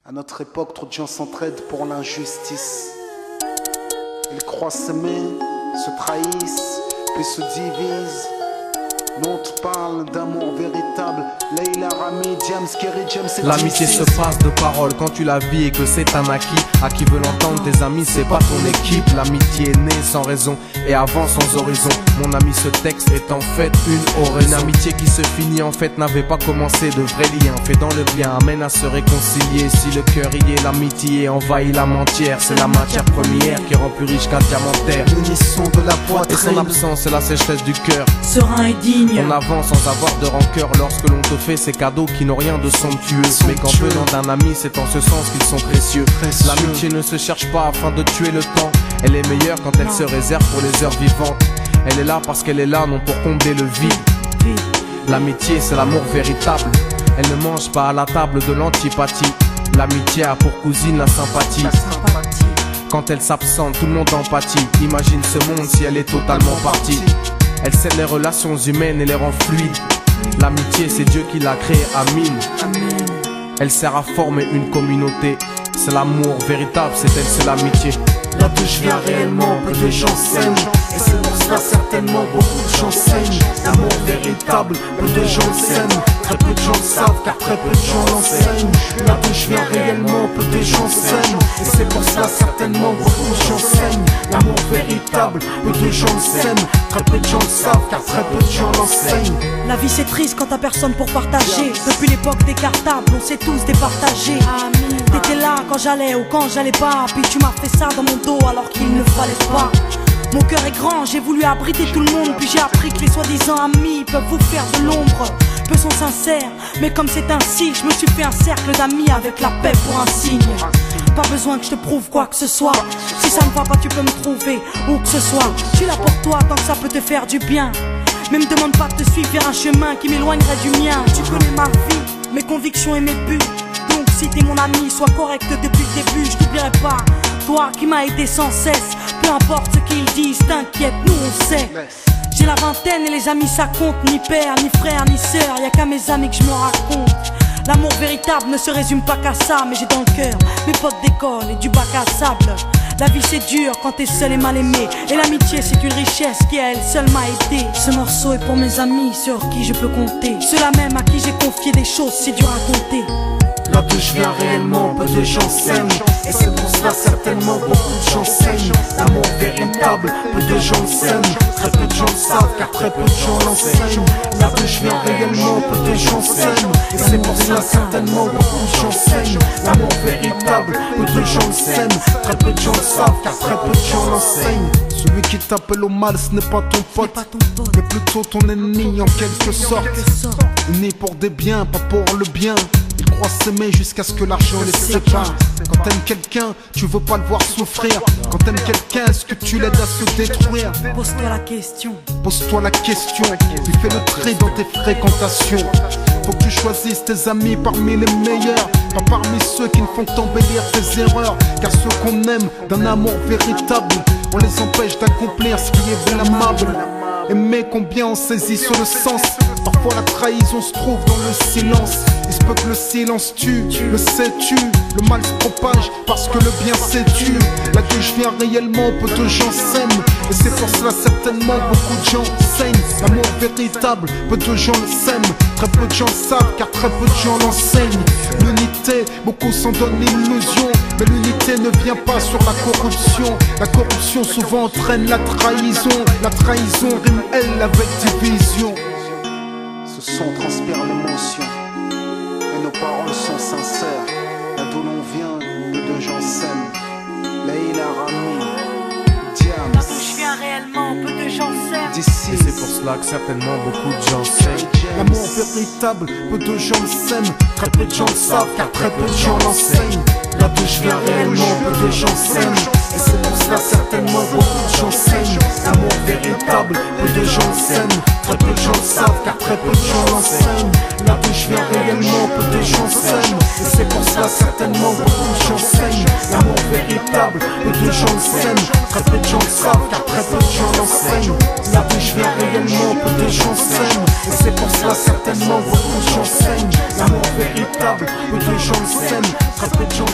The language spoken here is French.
À notre époque, trop de gens s'entraident pour l'injustice. Ils croient s'aimer, se trahissent, puis se divisent. Nous on te parle d'amour véritable. Leila, Rami, James, Kerry, James et l'amitié se passe de paroles quand tu la vis et que c'est un acquis. À qui veut l'entendre, tes amis, c'est pas ton équipe. L'amitié est née sans raison et avance sans horizon. Mon ami, ce texte est en fait une oraison. Une amitié qui se finit en fait n'avait pas commencé. De vrais liens faits dans le bien amènent à se réconcilier. Si le cœur y est, l'amitié envahit l'âme entière. C'est la matière première qui rend plus riche qu'un diamantaire. L'unisson de la poitrine et son absence, c'est la sécheresse du cœur. Serein et digne. On avance sans avoir de rancœur lorsque l'on te fait ces cadeaux qui n'ont rien de somptueux. Mais qu'en venant d'un ami, c'est en ce sens qu'ils sont précieux. L'amitié ne se cherche pas afin de tuer le temps. Elle est meilleure quand elle se réserve pour les heures vivantes. Elle est là parce qu'elle est là, non pour combler le vide. L'amitié, c'est l'amour véritable. Elle ne mange pas à la table de l'antipathie. L'amitié a pour cousine la sympathie. Quand elle s'absente, tout le monde empathie. Imagine ce monde si elle est totalement partie. Elle scelle les relations humaines et les rend fluides. L'amitié, c'est Dieu qui l'a créée, Amin. Elle sert à former une communauté. C'est l'amour véritable, c'est elle, c'est l'amitié. Là d'où je viens réellement, peu de gens s'aiment. Et c'est pour cela certainement beaucoup de gens saignent. L'amour véritable, peu de gens s'aiment. Très peu de gens le savent car très peu de gens l'enseignent. Là d'où je viens réellement, peu de gens s'aiment. Et c'est pour cela certainement beaucoup de gens saignent. L'amour véritable, peu de gens le s'aiment. Très peu de gens le savent car très peu de gens l'enseignent. La vie c'est triste quand t'as personne pour partager. Depuis l'époque des cartables, on s'est tous départagés. T'étais là quand j'allais ou quand j'allais pas. Puis tu m'as fait ça dans mon dos alors qu'il ne fallait pas. Mon cœur est grand, j'ai voulu abriter tout le monde. Puis j'ai appris que les soi-disant amis peuvent vous faire de l'ombre. Peu sont sincères, mais comme c'est ainsi, je me suis fait un cercle d'amis avec la paix pour un signe. Pas besoin que je te prouve quoi que ce soit. Si ça ne va pas, tu peux me trouver où que ce soit. Je suis là pour toi tant que ça peut te faire du bien. Mais me demande pas de te suivre vers un chemin qui m'éloignerait du mien. Tu connais ma vie, mes convictions et mes buts. Donc si t'es mon ami, sois correct depuis le début. Je t'oublierai pas, toi qui m'as aidé sans cesse. Peu importe ce qu'ils disent, t'inquiète, nous on sait. J'ai la vingtaine et les amis ça compte. Ni père, ni frère, ni sœur, y'a qu'à mes amis que je me raconte. L'amour véritable ne se résume pas qu'à ça. Mais j'ai dans le cœur mes potes d'école et du bac à sable. La vie c'est dur quand t'es seul et mal aimé. Et l'amitié c'est une richesse qui à elle seule m'a aidé. Ce morceau est pour mes amis sur qui je peux compter. Ceux-là même à qui j'ai confié des choses si dur à compter. Là d'où je viens réellement, peu de gens s'aiment. Et c'est pour cela certainement beaucoup de gens saignent. L'amour véritable, peu de gens s'aiment. Très peu de gens le savent car très peu de gens l'enseignent. Là d'où je viens réellement, peu de gens s'aiment. Et c'est pour cela certainement beaucoup de gens saignent. L'amour véritable, peu de gens s'aiment. Très peu de gens le savent car très peu de gens l'enseignent. Celui qui t'appelle au mal, ce n'est pas ton pote, mais plutôt ton ennemi en quelque sorte. Né pour des biens, pas pour le bien. Ils croient s'aimer jusqu'à ce que l'argent les sépare. Quand t'aimes quelqu'un, tu veux pas le voir souffrir. Quand t'aimes quelqu'un, est-ce que tu l'aides à se détruire? Pose-toi la question. Pose-toi la question. Tu fais le tri dans tes fréquentations. Faut que tu choisisses tes amis parmi les meilleurs, pas parmi ceux qui ne font qu'embellir tes erreurs. Car ceux qu'on aime d'un amour véritable, on les empêche d'accomplir ce qui est blâmable. Aimer combien on saisit sur le sens. Parfois la trahison se trouve dans le silence. Il se peut que le silence tue, le sais-tu. Le mal se propage parce que le bien s'étue. Là d'où je viens réellement, peu de gens s'aiment. Et c'est pour cela certainement beaucoup de gens saignent. L'amour véritable, peu de gens le s'aiment. Très peu de gens le savent car très peu de gens l'enseignent. L'unité, beaucoup s'en donnent l'illusion. Mais l'unité ne vient pas sur la corruption. La corruption souvent entraîne la trahison. La trahison rime elle avec division. Ce son transpire l'émotion et nos paroles sont sincères. Là d'où l'on vient, peu de gens s'aiment. Leila, Rami, James. Là d'où je viens réellement, peu de gens s'aiment. D'ici, Et c'est pour cela que certainement beaucoup de gens s'aiment. l'amour véritable, peu de gens le s'aiment. Très peu de gens le savent car très peu de gens l'enseignent. Là d'où je viens réellement, peu de gens s'aiment. Et c'est pour cela certainement beaucoup de gens saignent. L'amour véritable, peu de gens le s'aiment. Très peu de gens le savent car très peu de gens l'enseignent. Là d'où je viens réellement, peu de gens s'aiment. Et c'est pour cela certainement beaucoup de gens saignent. L'amour véritable, peu de gens le s'aiment. Très peu de gens le savent car très peu de gens l'enseignent. Là d'où je viens réellement, peu de gens s'aiment. Et c'est pour cela certainement beaucoup de gens saignent. L'amour véritable, peu de les gens le sèment, très peu de gens le